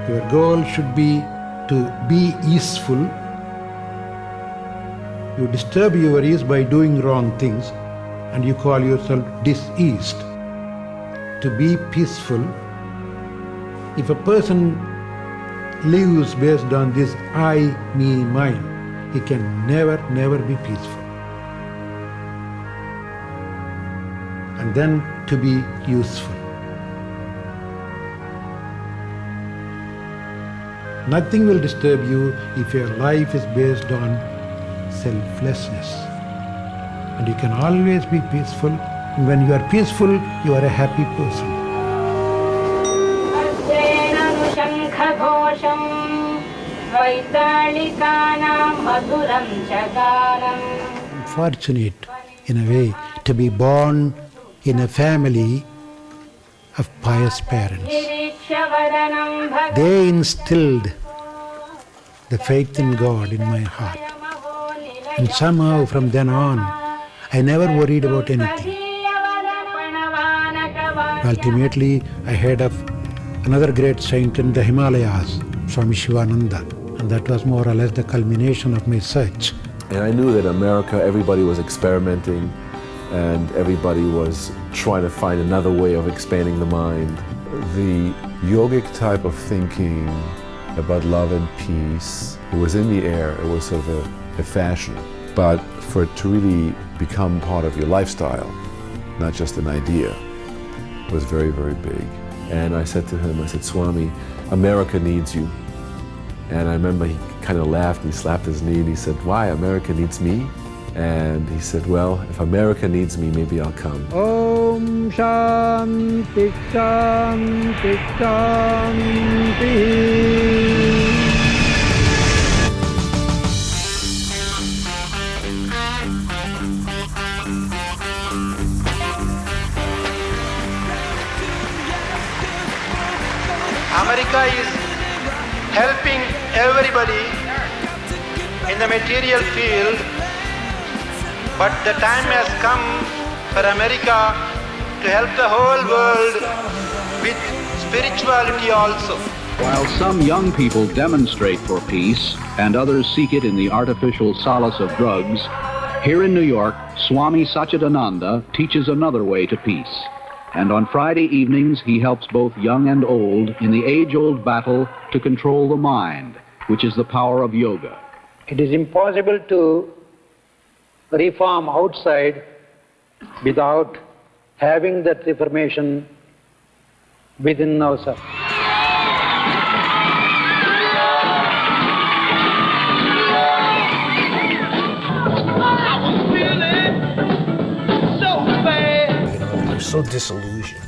Your goal should be to be easeful. You disturb your ease by doing wrong things, and you call yourself diseased. To be peaceful, if a person lives based on this I, me, mine, he can never be peaceful. And then to be useful. Nothing will disturb you if your life is based on selflessness. And you can always be peaceful. And when you are peaceful, you are a happy person. I'm fortunate, in a way, to be born in a family of pious parents. They instilled the faith in God in my heart. And somehow from then on, I never worried about anything. Ultimately, I heard of another great saint in the Himalayas, Swami Satchidananda, and that was more or less the culmination of my search. And I knew that America, everybody was experimenting and everybody was trying to find another way of expanding the mind. The yogic type of thinking about love and peace, it was in the air, it was sort of a fashion. But for it to really become part of your lifestyle, not just an idea, was very big. And I said to him, I said, Swami, America needs you. And I remember he kind of laughed and he slapped his knee and he said, why, America needs me? And he said, well, if America needs me, maybe I'll come. Om Shanti Shanti Shanti. America is helping everybody in the material field, but the time has come for America to help the whole world with spirituality also. While some young people demonstrate for peace and others seek it in the artificial solace of drugs, here in New York, Swami Satchidananda teaches another way to peace. And on Friday evenings, he helps both young and old in the age-old battle to control the mind, which is the power of yoga. It is impossible to reform outside without having that reformation within ourselves. So disillusioned.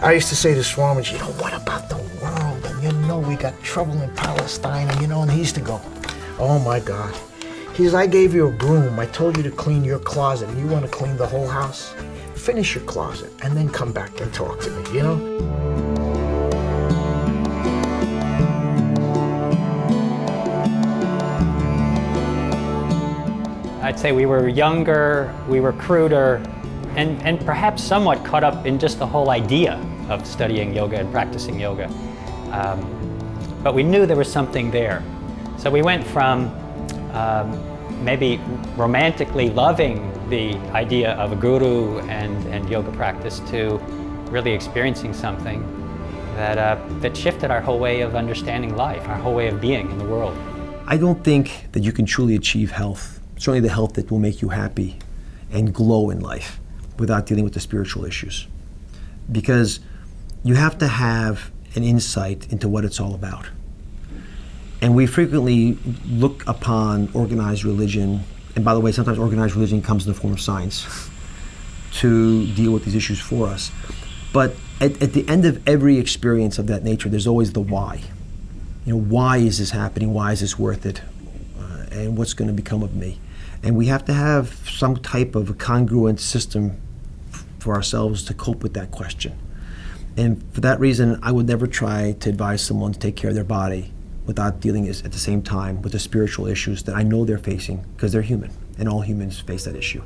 I used to say to Swamiji, what about the world? And we got trouble in Palestine, and he used to go, oh my God. He says, I gave you a broom, I told you to clean your closet, and you want to clean the whole house? Finish your closet, and then come back and talk to me, I'd say we were younger, we were cruder, and perhaps somewhat caught up in just the whole idea of studying yoga and practicing yoga. But we knew there was something there. So we went from maybe romantically loving the idea of a guru and yoga practice to really experiencing something that shifted our whole way of understanding life, our whole way of being in the world. I don't think that you can truly achieve health, certainly the health that will make you happy and glow in life, without dealing with the spiritual issues. Because you have to have an insight into what it's all about. And we frequently look upon organized religion, and by the way, sometimes organized religion comes in the form of science, to deal with these issues for us. But at the end of every experience of that nature, there's always the why. Why is this happening? Why is this worth it? And what's going to become of me? And we have to have some type of a congruent system for ourselves to cope with that question. And for that reason, I would never try to advise someone to take care of their body without dealing at the same time with the spiritual issues that I know they're facing, because they're human, and all humans face that issue.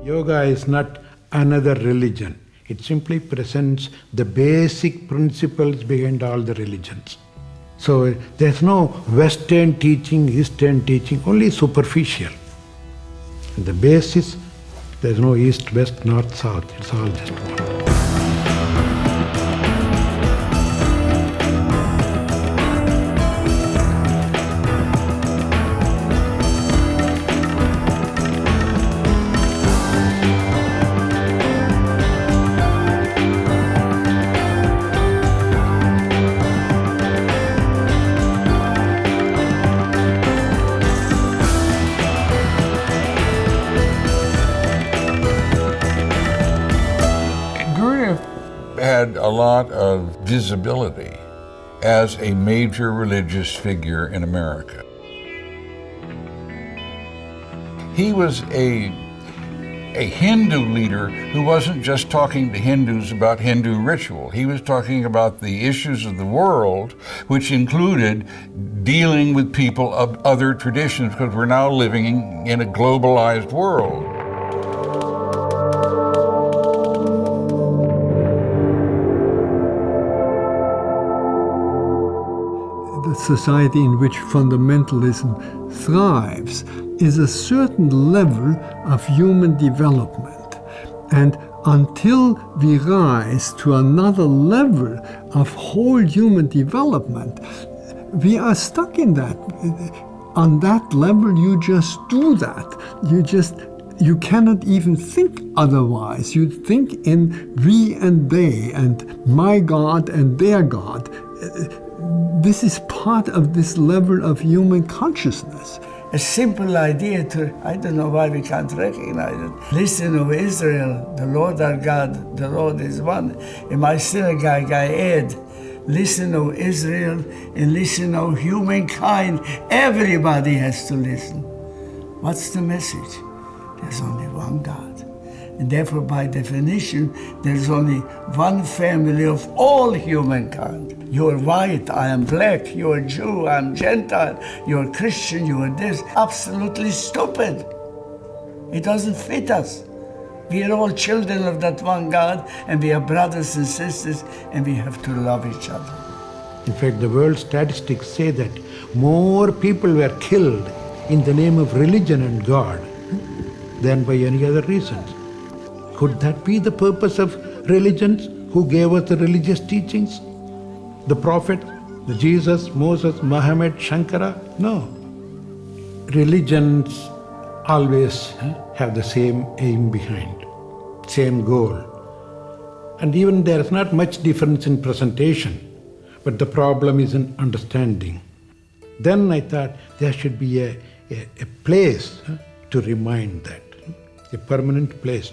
Yoga is not another religion. It simply presents the basic principles behind all the religions. So there's no Western teaching, Eastern teaching, only superficial. The basis, there's no East, West, North, South. It's all just one. Had a lot of visibility as a major religious figure in America. He was a Hindu leader who wasn't just talking to Hindus about Hindu ritual. He was talking about the issues of the world, which included dealing with people of other traditions, because we're now living in a globalized world. The society in which fundamentalism thrives is a certain level of human development. And until we rise to another level of whole human development, we are stuck in that. On that level, you just do that. You cannot even think otherwise. You think in we and they, and my God and their God. This is part of this level of human consciousness. A simple idea I don't know why we can't recognize it. Listen, O Israel, the Lord our God, the Lord is one. In my synagogue I add, listen, O Israel, and listen, O humankind. Everybody has to listen. What's the message? There's only one God. And therefore, by definition, there's only one family of all humankind. You're white, I am black. You're Jew, I'm Gentile. You're Christian, you're this. Absolutely stupid. It doesn't fit us. We are all children of that one God, and we are brothers and sisters, and we have to love each other. In fact, the world statistics say that more people were killed in the name of religion and God than by any other reasons. Could that be the purpose of religions? Who gave us the religious teachings? The prophet, the Jesus, Moses, Muhammad, Shankara? No. Religions always have the same aim behind, same goal. And even there is not much difference in presentation, but the problem is in understanding. Then I thought there should be a place to remind that, a permanent place.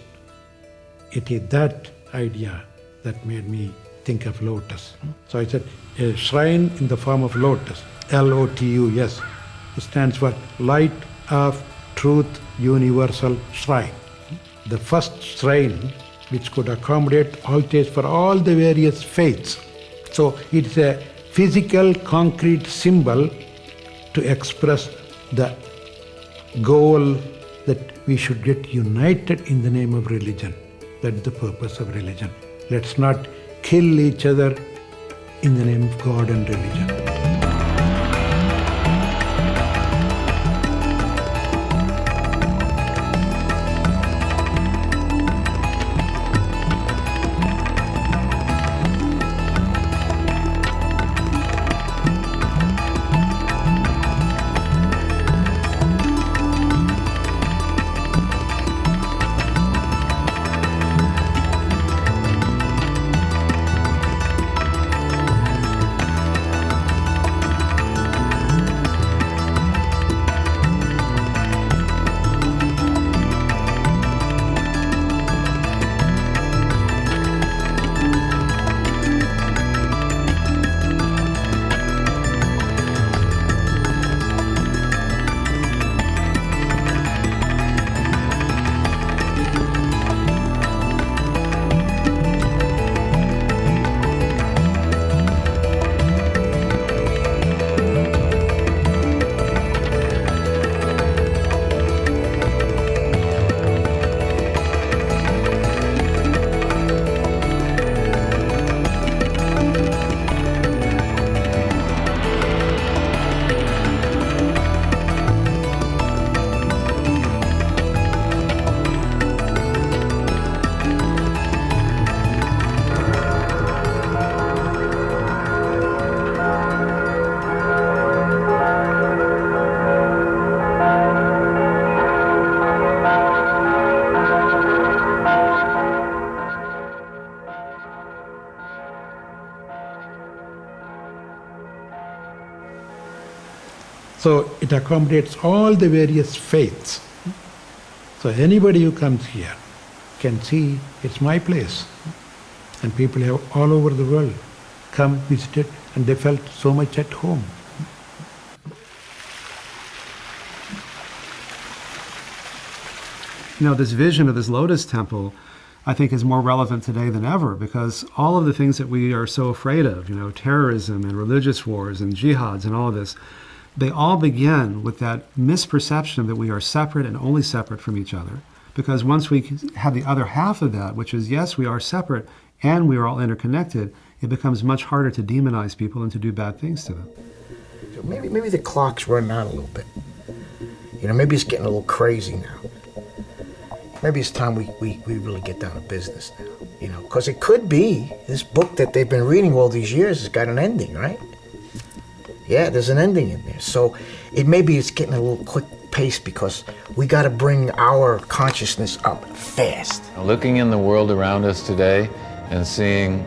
It is that idea that made me think of lotus. So I said, a shrine in the form of lotus, L-O-T-U-S. It stands for Light of Truth Universal Shrine. The first shrine which could accommodate altars for all the various faiths. So it's a physical, concrete symbol to express the goal that we should get united in the name of religion. That's the purpose of religion. Let's not kill each other in the name of God and religion. So it accommodates all the various faiths. So anybody who comes here can see it's my place. And people have all over the world come, visited, and they felt so much at home. You know, this vision of this lotus temple, I think, is more relevant today than ever, because all of the things that we are so afraid of, you know, terrorism and religious wars and jihads and all of this, they all begin with that misperception that we are separate and only separate from each other. Because once we have the other half of that, which is, yes, we are separate and we are all interconnected, it becomes much harder to demonize people and to do bad things to them. Maybe the clock's running out a little bit. You know, maybe it's getting a little crazy now. Maybe it's time we really get down to business now, you know, because it could be this book that they've been reading all these years has got an ending, right? Yeah, there's an ending in there. So maybe it's getting a little quick pace because we got to bring our consciousness up fast. Looking in the world around us today and seeing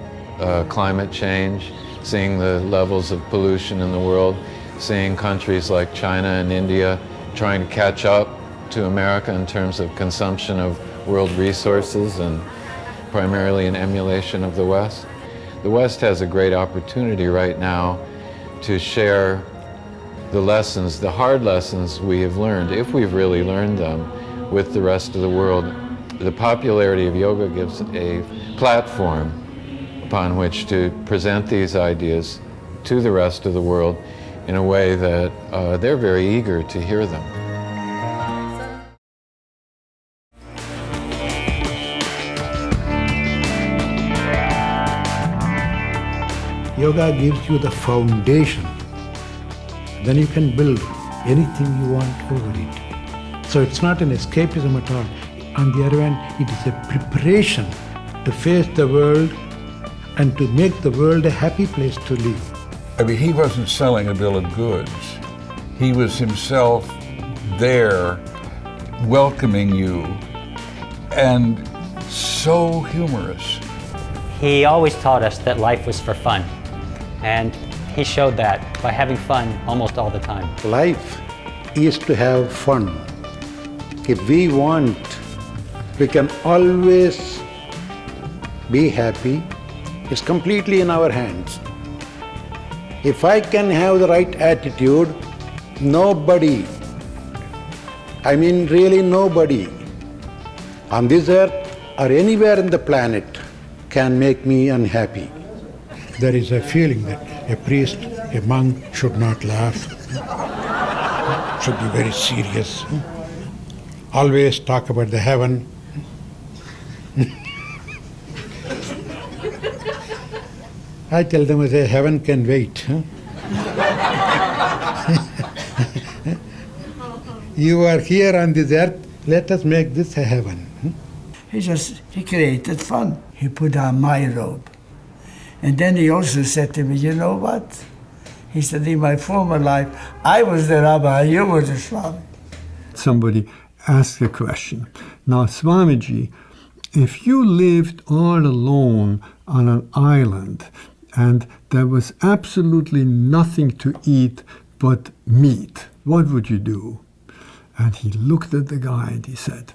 climate change, seeing the levels of pollution in the world, seeing countries like China and India trying to catch up to America in terms of consumption of world resources and primarily an emulation of the West. The West has a great opportunity right now to share the lessons, the hard lessons we have learned, if we've really learned them, with the rest of the world. The popularity of yoga gives a platform upon which to present these ideas to the rest of the world in a way that they're very eager to hear them. Yoga gives you the foundation. Then you can build anything you want over it. So it's not an escapism at all. On the other hand, it is a preparation to face the world and to make the world a happy place to live. I mean, he wasn't selling a bill of goods. He was himself there, welcoming you, and so humorous. He always taught us that life was for fun. And he showed that by having fun almost all the time. Life is to have fun. If we want, we can always be happy. It's completely in our hands. If I can have the right attitude, nobody, I mean really nobody, on this earth or anywhere in the planet can make me unhappy. There is a feeling that a priest, a monk should not laugh, should be very serious, always talk about the heaven. I tell them, I say, heaven can wait. You are here on this earth, let us make this a heaven. He created fun. He put on my robe. And then he also said to me, you know what? He said, in my former life, I was the Rabbi, you were the Swami. Somebody asked a question. Now, Swamiji, if you lived all alone on an island and there was absolutely nothing to eat but meat, what would you do? And he looked at the guy and he said,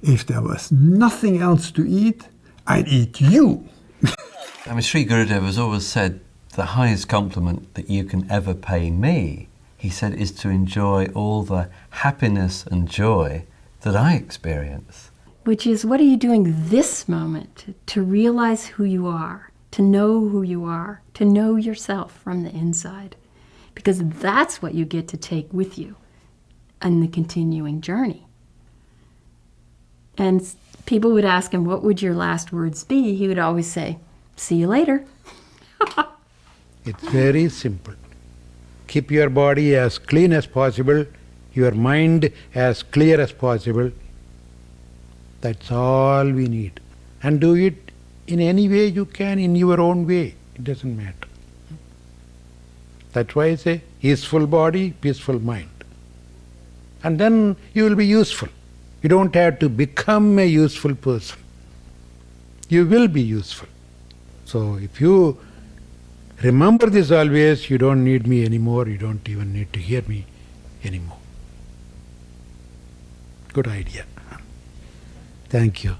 if there was nothing else to eat, I'd eat you. I mean, Sri Gurudev has always said the highest compliment that you can ever pay me, he said, is to enjoy all the happiness and joy that I experience. Which is, what are you doing this moment to realize who you are, to know who you are, to know yourself from the inside? Because that's what you get to take with you in the continuing journey. And people would ask him, what would your last words be? He would always say, see you later. It's very simple. Keep your body as clean as possible, your mind as clear as possible. That's all we need. And do it in any way you can, in your own way. It doesn't matter. That's why I say, peaceful body, peaceful mind. And then you will be useful. You don't have to become a useful person. You will be useful. So if you remember this always, you don't need me anymore, you don't even need to hear me. anymore. Good idea. Thank you.